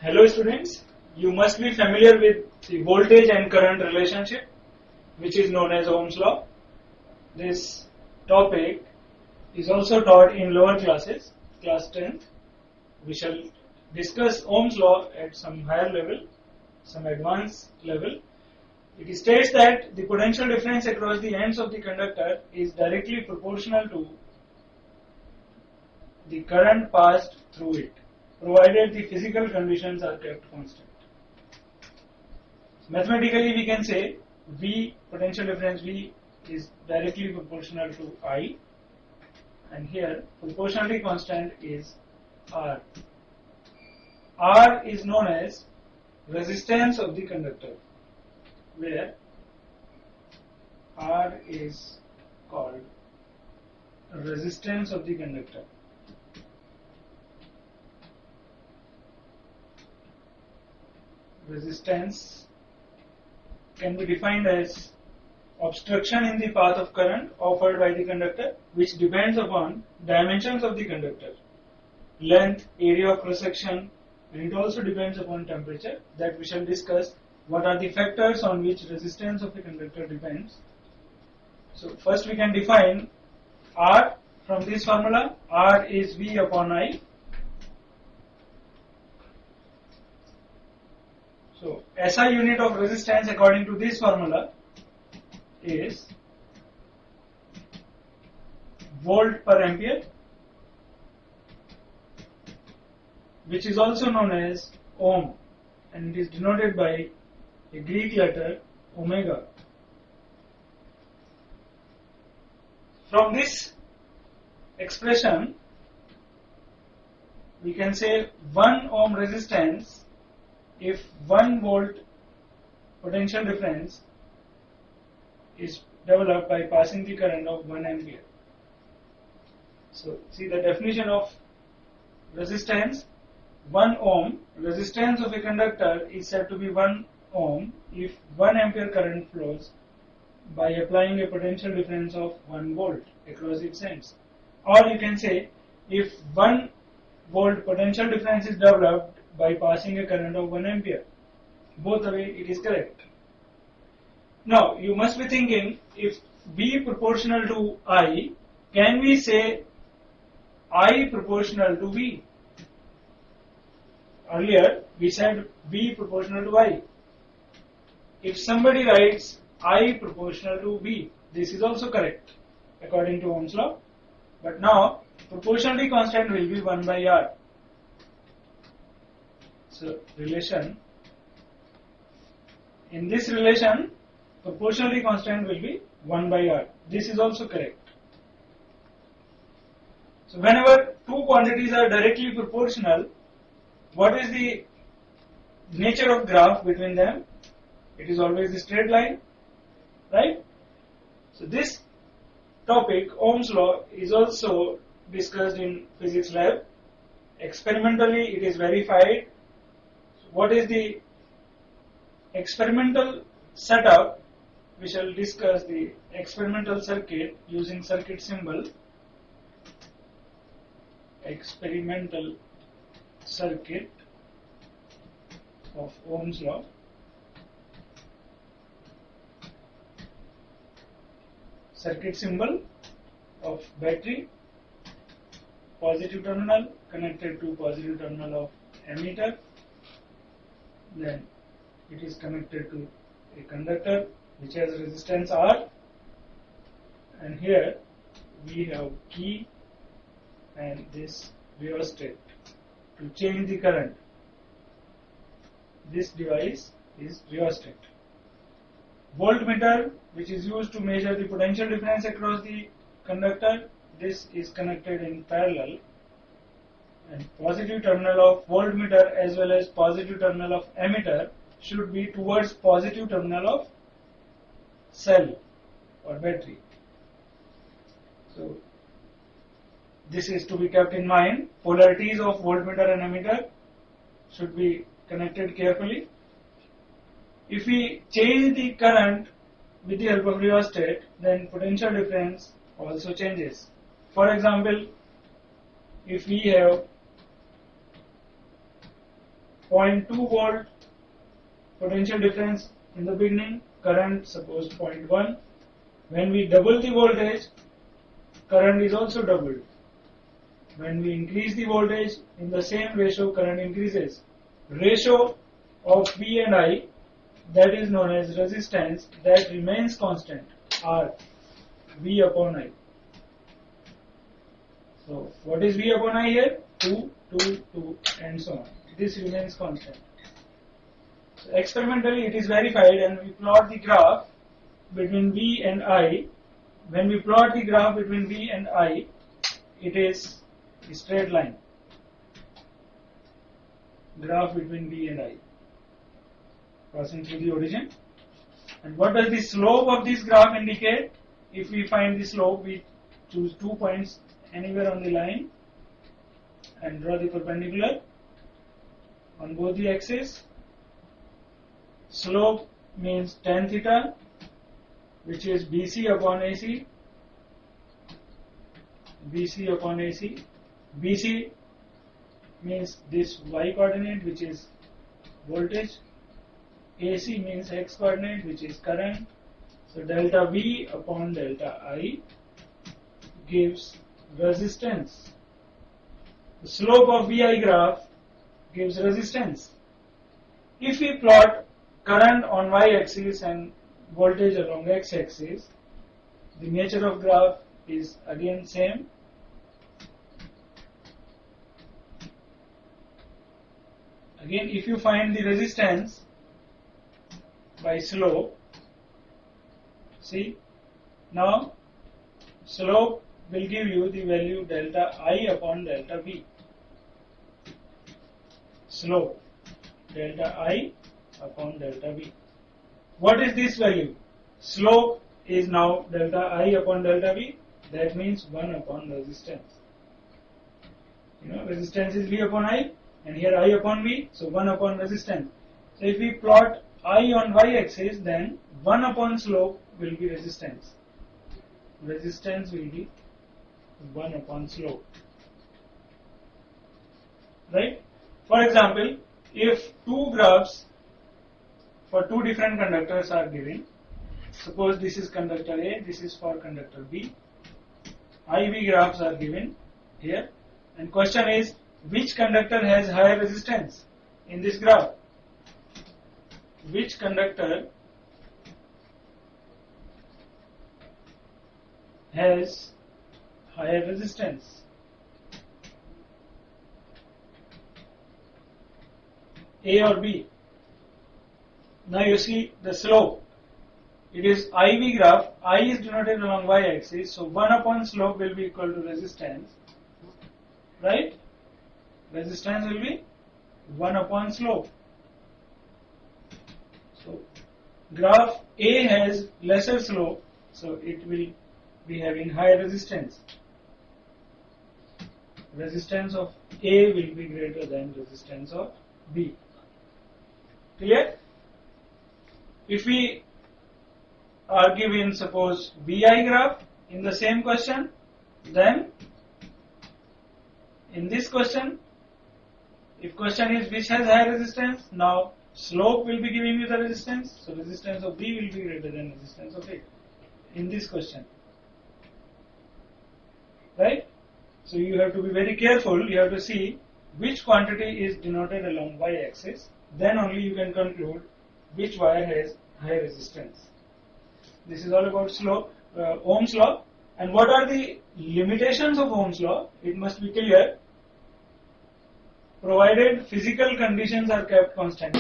Hello students, you must be familiar with the voltage and current relationship, which is known as Ohm's law. This topic is also taught in lower classes, class 10th. We shall discuss Ohm's law at some higher level, some advanced level. It states that the potential difference across the ends of the conductor is directly proportional to the current passed through it, provided the physical conditions are kept constant. Mathematically, we can say V, potential difference V, is directly proportional to I, and here proportionality constant is R. R is known as resistance of the conductor, where R is called resistance of the conductor. Resistance can be defined as obstruction in the path of current offered by the conductor, which depends upon dimensions of the conductor, length, area of cross section, and it also depends upon temperature, that we shall discuss what are the factors on which resistance of the conductor depends. So first we can define R from this formula. R is V upon I. So SI unit of resistance according to this formula is volt per ampere, which is also known as ohm, and it is denoted by a Greek letter omega. From this expression, we can say 1 ohm resistance if 1 volt potential difference is developed by passing the current of 1 ampere. So see the definition of resistance: 1 ohm, resistance of a conductor is said to be 1 ohm if 1 ampere current flows by applying a potential difference of 1 volt across its ends. Or you can say if 1 volt potential difference is developed by passing a current of 1 ampere. Both the way it is correct. Now you must be thinking, if V proportional to I, can we say I proportional to V? Earlier we said V proportional to I. If somebody writes I proportional to V, this is also correct according to Ohm's law. But now proportionality constant will be 1 by R. So relation, in this relation, proportionality constant will be 1 by R. This is also correct. So whenever two quantities are directly proportional, what is the nature of graph between them? It is always a straight line, right? So this topic, Ohm's law, is also discussed in physics lab. Experimentally, it is verified. What is the experimental setup? We shall discuss the experimental circuit using circuit symbol. Experimental circuit of Ohm's law. Circuit symbol of battery, positive terminal connected to positive terminal of ammeter. Then it is connected to a conductor which has resistance R, and here we have key and this rheostat to change the current. This device is rheostat. Voltmeter, which is used to measure the potential difference across the conductor, this is connected in parallel, and positive terminal of voltmeter as well as positive terminal of ammeter should be towards positive terminal of cell or battery. So this is to be kept in mind. Polarities of voltmeter and ammeter should be connected carefully. If we change the current with the help of rheostat, then potential difference also changes. For example, if we have 0.2 volt potential difference in the beginning, current suppose 0.1. When we double the voltage, current is also doubled. When we increase the voltage in the same ratio, current increases. Ratio of V and I, that is known as resistance, that remains constant, R, V upon I. So what is V upon I here? 2, 2, 2 and so on. This remains constant. So experimentally it is verified, and we plot the graph between V and I. When we plot the graph between V and I, it is a straight line. Graph between V and I passing through the origin. And what does the slope of this graph indicate? If we find the slope, we choose 2 points anywhere on the line and draw the perpendicular on both the axes. Slope means tan theta, which is BC upon AC. BC upon AC. BC means this y coordinate, which is voltage. AC means x coordinate, which is current. So delta V upon delta I gives resistance. The slope of VI graph gives resistance. If we plot current on y-axis and voltage along x-axis, the nature of graph is again same. Again, if you find the resistance by slope, see, now slope will give you the value delta I upon delta V. Slope delta I upon delta V. What is this value? Slope is now delta I upon delta V. That means 1 upon resistance. Resistance is V upon I, and here I upon V, so 1 upon resistance. So if we plot I on y-axis, then 1 upon slope will be resistance. Resistance will be 1 upon slope. Right? For example, if two graphs for two different conductors are given, suppose this is conductor A, this is for conductor B. IV graphs are given here, and question is, which conductor has higher resistance in this graph? Which conductor has higher resistance? A or B? Now you see the slope. It is IV graph. I is denoted along y-axis, so 1 upon slope will be equal to resistance. Right? Resistance will be 1 upon slope. So graph A has lesser slope, so it will be having higher resistance. Resistance of A will be greater than resistance of B. Clear? If we are given, suppose, VI graph in the same question, then in this question, if question is which has higher resistance, now slope will be giving you the resistance, so resistance of B will be greater than resistance of A in this question. Right? So you have to be very careful, you have to see which quantity is denoted along y-axis, then only you can conclude which wire has high resistance. This is all about Ohm's law. And what are the limitations of Ohm's law? It must be clear, provided physical conditions are kept constant.